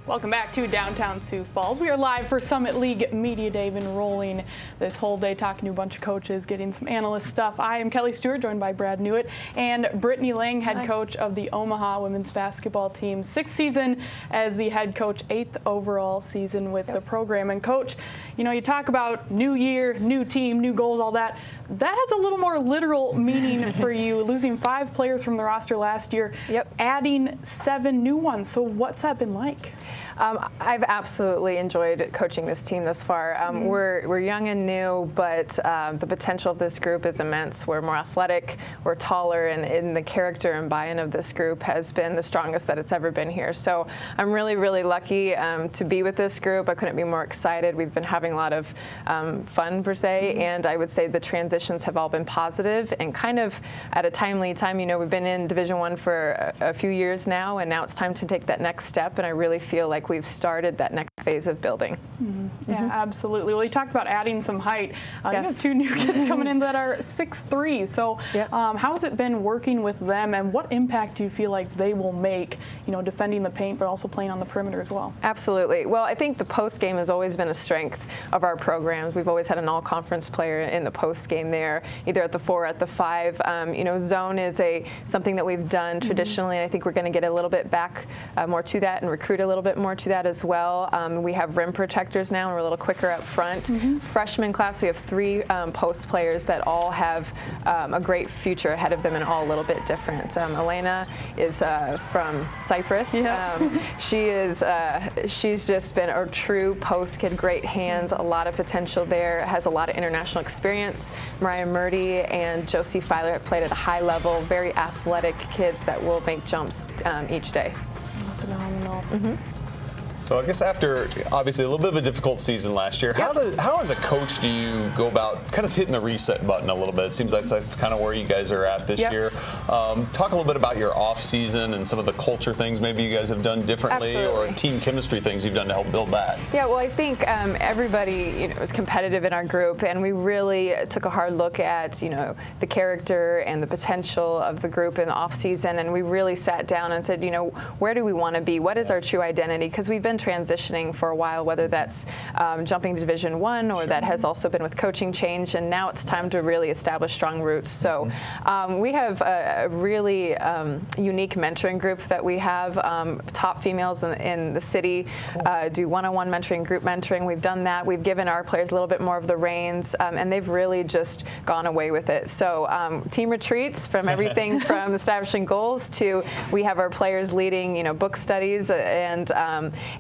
Welcome back to downtown Sioux Falls. We are live for Summit League Media Day. Been rolling this whole day, talking to a bunch of coaches, getting some analyst stuff. I am Kelly Stewart, joined by Brad Newitt and Brittany Lange, head coach of the Omaha women's basketball team. 6th season as the head coach, 8th overall season with the program. And coach, you know, you talk about new year, new team, new goals, all that. That has a little more literal meaning for you, losing 5 players from the roster last year, adding 7 new ones. So what's that been like? I've absolutely enjoyed coaching this team thus far. We're young and new, but the potential of this group is immense. We're more athletic, we're taller, and the character and buy-in of this group has been the strongest that it's ever been here. So I'm really, really lucky to be with this group. I couldn't be more excited. We've been having a lot of fun, per se, and I would say the transitions have all been positive and kind of at a timely time. You know, we've been in Division I for a few years now, and now it's time to take that next step, and I really feel like we've started that next phase of building. Yeah, absolutely. Well, you talked about adding some height. You have 2 new kids coming in that are 6'3". So how has it been working with them, and what impact do you feel like they will make, you know, defending the paint but also playing on the perimeter as well? Absolutely. Well, I think the post game has always been a strength of our programs. We've always had an all-conference player in the post game there, either at the 4 or at the 5. You know, zone is something that we've done traditionally, and I think we're going to get a little bit back more to that and recruit a little bit more to that as well. We have rim protectors now, and we're a little quicker up front. Freshman class, we have 3 post players that all have a great future ahead of them and all a little bit different. Elena is from Cyprus. She's just been a true post kid, great hands, a lot of potential there, has a lot of international experience. Mariah Murdy and Josie Filer have played at a high level, very athletic kids that will make jumps each day. Phenomenal. So I guess after obviously a little bit of a difficult season last year, how as a coach do you go about kind of hitting the reset button a little bit? It seems like that's kind of where you guys are at this year. Talk a little bit about your off season and some of the culture things maybe you guys have done differently, or team chemistry things you've done to help build that. Yeah, well, I think everybody is competitive in our group, and we really took a hard look at the character and the potential of the group in the off season, and we really sat down and said, where do we want to be? What is our true identity? Because we've been transitioning for a while, whether that's jumping to Division I or that has also been with coaching change, and now it's time to really establish strong roots. So we have a really unique mentoring group that we have. Top females in the city do one-on-one mentoring, group mentoring. We've done that. We've given our players a little bit more of the reins, and they've really just gone away with it. So team retreats, from everything from establishing goals to we have our players leading book studies,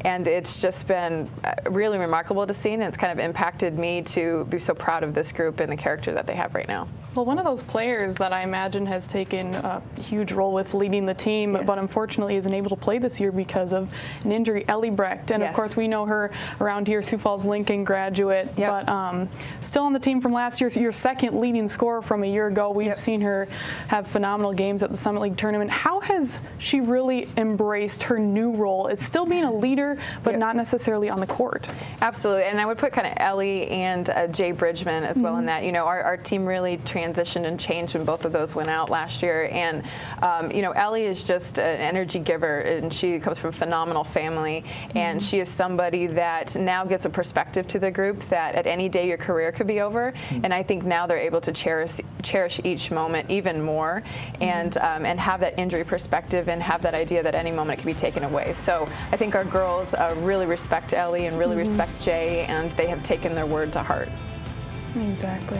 and it's just been really remarkable to see, and it's kind of impacted me to be so proud of this group and the character that they have right now. Well, one of those players that I imagine has taken a huge role with leading the team, but unfortunately isn't able to play this year because of an injury, Ellie Brecht. And of course, we know her around here, Sioux Falls Lincoln graduate, but still on the team from last year. So your second leading scorer from a year ago. We've seen her have phenomenal games at the Summit League tournament. How has she really embraced her new role? It's still being a leader, but not necessarily on the court. Absolutely, and I would put kind of Ellie and Jay Bridgman as well in that. Our team really transitioned and changed when both of those went out last year, and Ellie is just an energy giver, and she comes from a phenomenal family, and she is somebody that now gives a perspective to the group that at any day your career could be over, and I think now they're able to cherish each moment even more, and have that injury perspective and have that idea that any moment it can be taken away. So I think our girls really respect Ellie and really respect Jay, and they have taken their word to heart. Exactly.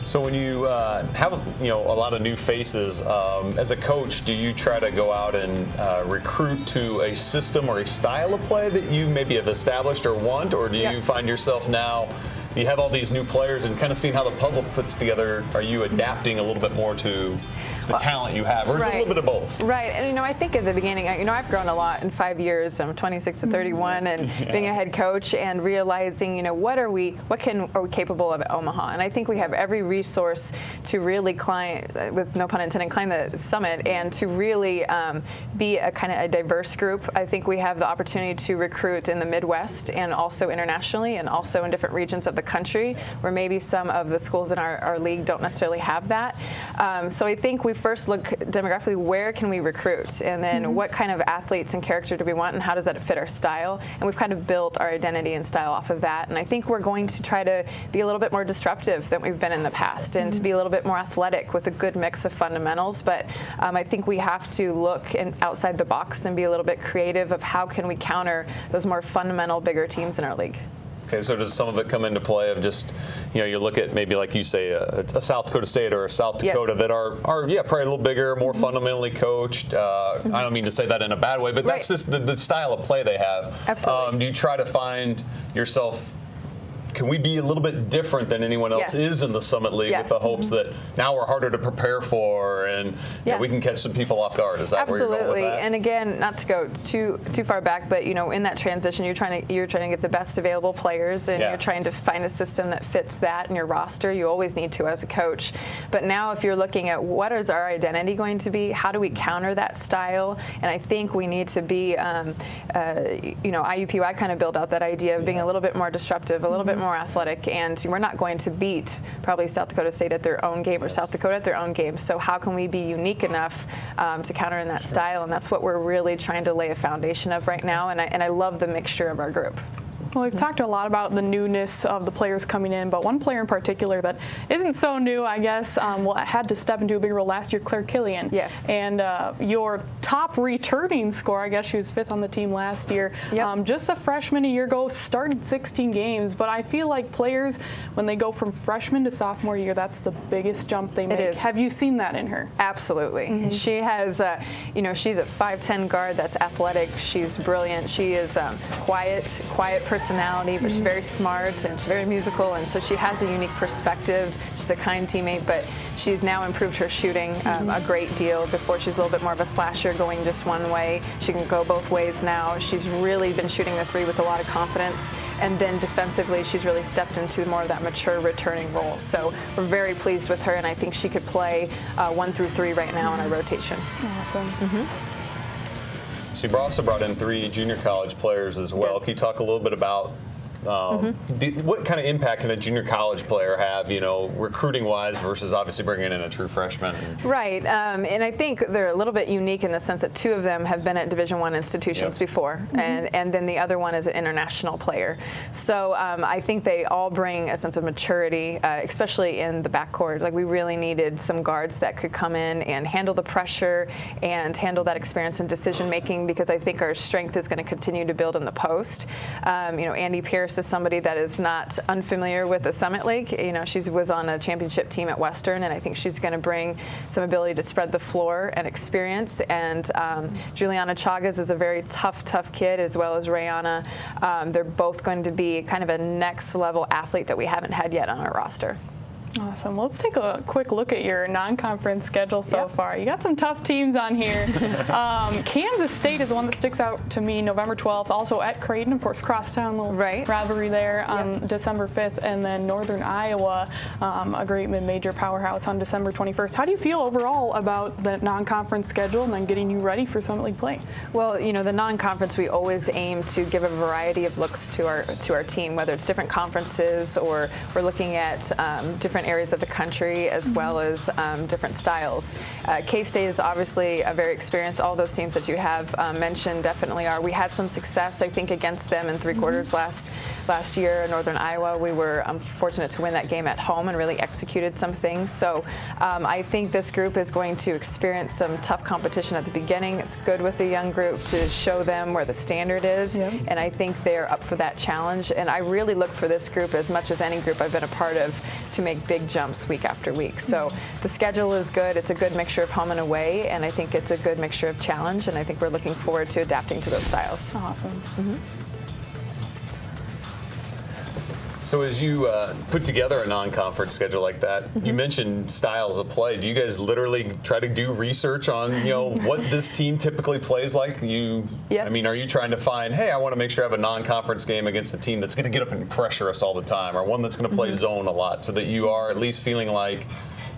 So when you have a lot of new faces, as a coach, do you try to go out and recruit to a system or a style of play that you maybe have established or want, or do you find yourself now you have all these new players and kind of seeing how the puzzle puts together? Are you adapting a little bit more to the talent you have, or is it a little bit of both? Right, and I think at the beginning, I've grown a lot in 5 years. I'm 26 to 31, and being a head coach and realizing, what are we capable of at Omaha? And I think we have every resource to really climb, with no pun intended, climb the summit, and to really be a kind of a diverse group. I think we have the opportunity to recruit in the Midwest and also internationally, and also in different regions of the country where maybe some of the schools in our league don't necessarily have that. So I think we we first look demographically, where can we recruit? And then what kind of athletes and character do we want, and how does that fit our style? And we've kind of built our identity and style off of that. And I think we're going to try to be a little bit more disruptive than we've been in the past, and to be a little bit more athletic with a good mix of fundamentals. But I think we have to look outside the box and be a little bit creative of how can we counter those more fundamental, bigger teams in our league. Okay, so does some of it come into play of just, you look at maybe like you say a South Dakota State or a South Dakota that are probably a little bigger, more fundamentally coached. I don't mean to say that in a bad way, but that's just the style of play they have. Absolutely. Do you try to find yourself, can we be a little bit different than anyone else is in the Summit League with the hopes that now we're harder to prepare for and we can catch some people off guard? Is that where you're going with that? And again, not to go too far back, but in that transition, you're trying to get the best available players, and you're trying to find a system that fits that in your roster. You always need to as a coach. But now, if you're looking at what is our identity going to be, how do we counter that style? And I think we need to be, IUPUI kind of build out that idea of being a little bit more disruptive, a little bit more athletic, and we're not going to beat probably South Dakota State at their own game or South Dakota at their own game. So how can we be unique enough to counter in that style? And that's what we're really trying to lay a foundation of right now. And I love the mixture of our group. Well, we've talked a lot about the newness of the players coming in, but one player in particular that isn't so new, I guess, had to step into a big role last year, Clare Killian. Yes. And your top returning scorer, I guess she was 5th on the team last year, just a freshman a year ago, started 16 games. But I feel like players, when they go from freshman to sophomore year, that's the biggest jump they make. It is. Have you seen that in her? Absolutely. She has, she's a 5'10" guard that's athletic. She's brilliant. She is quiet personality, but she's very smart and she's very musical, and so she has a unique perspective. She's a kind teammate, but she's now improved her shooting a great deal. Before, she's a little bit more of a slasher, going just one way. She can go both ways now. She's really been shooting the three with a lot of confidence, and then defensively, she's really stepped into more of that mature returning role. So we're very pleased with her, and I think she could play 1 through 3 right now in our rotation. Awesome. So you also brought in 3 junior college players as well. Can you talk a little bit about what kind of impact can a junior college player have, recruiting-wise versus obviously bringing in a true freshman? Right, and I think they're a little bit unique in the sense that 2 of them have been at Division I institutions before, and then the other one is an international player. So I think they all bring a sense of maturity, especially in the backcourt. Like, we really needed some guards that could come in and handle the pressure and handle that experience and decision-making, because I think our strength is going to continue to build in the post. Andy Pierce is somebody that is not unnfamiliar with the Summit League. She was on a championship team at Western, and I think she's going to bring some ability to spread the floor and experience. And Juliana Chagas is a very tough kid, as well as Rayana. They're both going to be kind of a next level athlete that we haven't had yet on our roster. Awesome. Well, let's take a quick look at your non-conference schedule so far. You got some tough teams on here. Kansas State is one that sticks out to me. November 12th, also at Creighton, of course, crosstown little rivalry there on December 5th, and then Northern Iowa, a great mid-major powerhouse, on December 21st. How do you feel overall about the non-conference schedule and then getting you ready for Summit League play? Well, the non-conference, we always aim to give a variety of looks to our team, whether it's different conferences or we're looking at different areas of the country, as well as different styles. K-State is obviously very experienced. All those teams that you have mentioned definitely are. We had some success, I think, against them in 3 quarters last year in Northern Iowa. We were fortunate to win that game at home and really executed some things. So I think this group is going to experience some tough competition at the beginning. It's good with the young group to show them where the standard is, and I think they're up for that challenge. And I really look for this group, as much as any group I've been a part of, to make big jumps week after week. So the schedule is good. It's a good mixture of home and away, and I think it's a good mixture of challenge, and I think we're looking forward to adapting to those styles. Awesome. So as you put together a non-conference schedule like that, you mentioned styles of play. Do you guys literally try to do research on, what this team typically plays like? Yes. I mean, are you trying to find, hey, I want to make sure I have a non-conference game against a team that's going to get up and pressure us all the time, or one that's going to play zone a lot, so that you are at least feeling like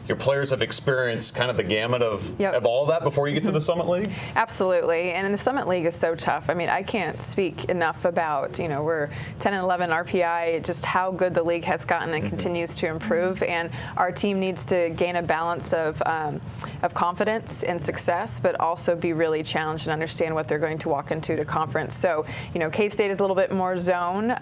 your players have experienced kind of the gamut of all of that before you get to the Summit League? Absolutely, and the Summit League is so tough. I mean, I can't speak enough about, we're 10 and 11 RPI, just how good the league has gotten and continues to improve, and our team needs to gain a balance of confidence and success, but also be really challenged and understand what they're going to walk into to conference. So, K-State is a little bit more zone.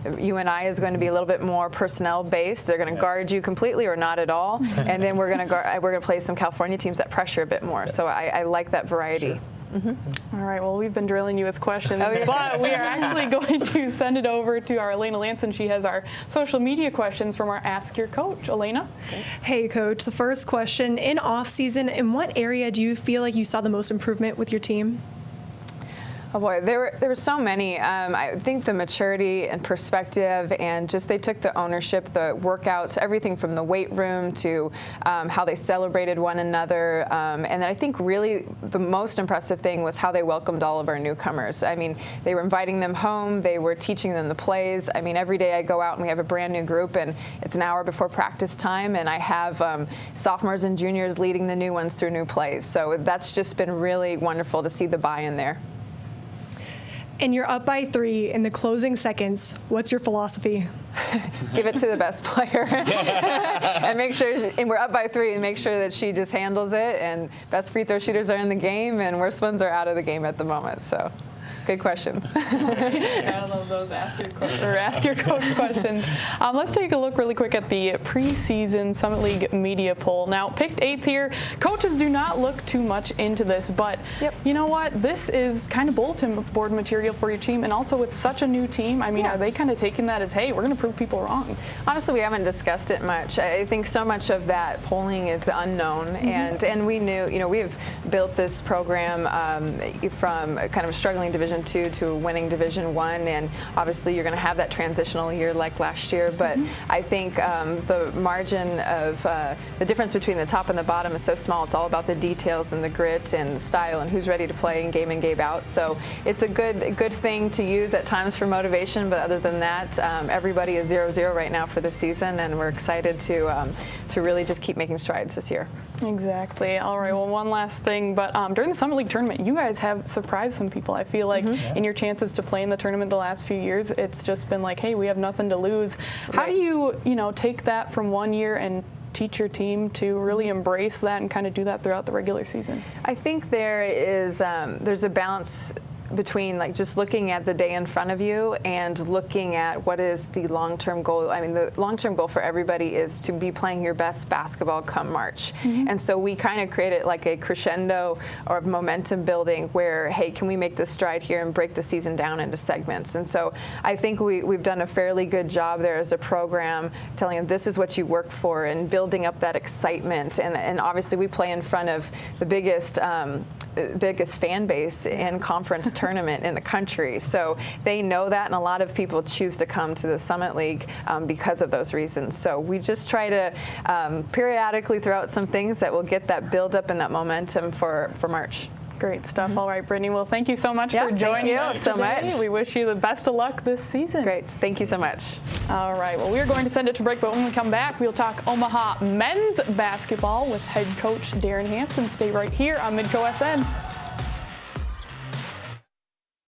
UNI is going to be a little bit more personnel based. They're going to guard you completely or not at all, and then we're going to play some California teams that pressure a bit more. So I like that variety. Sure. All right, well, we've been drilling you with questions, but we are actually going to send it over to our Elena Lanson. She has our social media questions from our Ask Your Coach. Elena? Hey, Coach. The first question, in off-season, in what area do you feel like you saw the most improvement with your team? Oh boy, there were so many. I think the maturity and perspective, and just they took the ownership, the workouts, everything from the weight room to how they celebrated one another. And then I think really the most impressive thing was how they welcomed all of our newcomers. I mean, they were inviting them home. They were teaching them the plays. I mean, every day I go out and we have a brand new group, and it's an hour before practice time, and I have sophomores and juniors leading the new ones through new plays. So that's just been really wonderful to see the buy-in there. And you're up by 3 in the closing seconds. What's your philosophy? Give it to the best player. And make sure, and we're up by 3, and make sure that she just handles it. And best free throw shooters are in the game, and worst ones are out of the game at the moment. So, good question. Yeah, I love those ask your coach questions. Let's take a look really quick at the preseason Summit League media poll. Now, picked 8th here. Coaches do not look too much into this, but you know what? This is kind of bulletin board material for your team, and also with such a new team. I mean, are they kind of taking that as, hey, we're going to prove people wrong? Honestly, we haven't discussed it much. I think so much of that polling is the unknown, and we knew, we have built this program from kind of a struggling Division II to winning Division I, and obviously you're going to have that transitional year like last year, but I think the margin of the difference between the top and the bottom is so small. It's all about the details and the grit and the style and who's ready to play in game out. So it's a good thing to use at times for motivation, but other than that, everybody is 0-0 right now for the season, and we're excited to really just keep making strides this year. Exactly. All right, well, one last thing, but during the Summit League tournament, you guys have surprised some people. I feel like in your chances to play in the tournament the last few years, it's just been like, hey, we have nothing to lose. How do you, take that from one year and teach your team to really embrace that and kind of do that throughout the regular season? I think there's a balance between just looking at the day in front of you and looking at what is the long-term goal. I mean, the long-term goal for everybody is to be playing your best basketball come March. And so we kind of created like a crescendo or momentum building where, hey, can we make this stride here and break the season down into segments? And so I think we've done a fairly good job there as a program, telling them this is what you work for and building up that excitement. And obviously we play in front of the biggest fan base in conference tournament in the country. So they know that, and a lot of people choose to come to the Summit League because of those reasons. So we just try to periodically throw out some things that will get that build up and that momentum for March. Great stuff. All right, Brittany. Well, thank you so much for joining us so today. much. We wish you the best of luck this season. Great. Thank you so much. All right. Well, we're going to send it to break, but when we come back, we'll talk Omaha men's basketball with head coach Darren Hansen. Stay right here on Midco SN.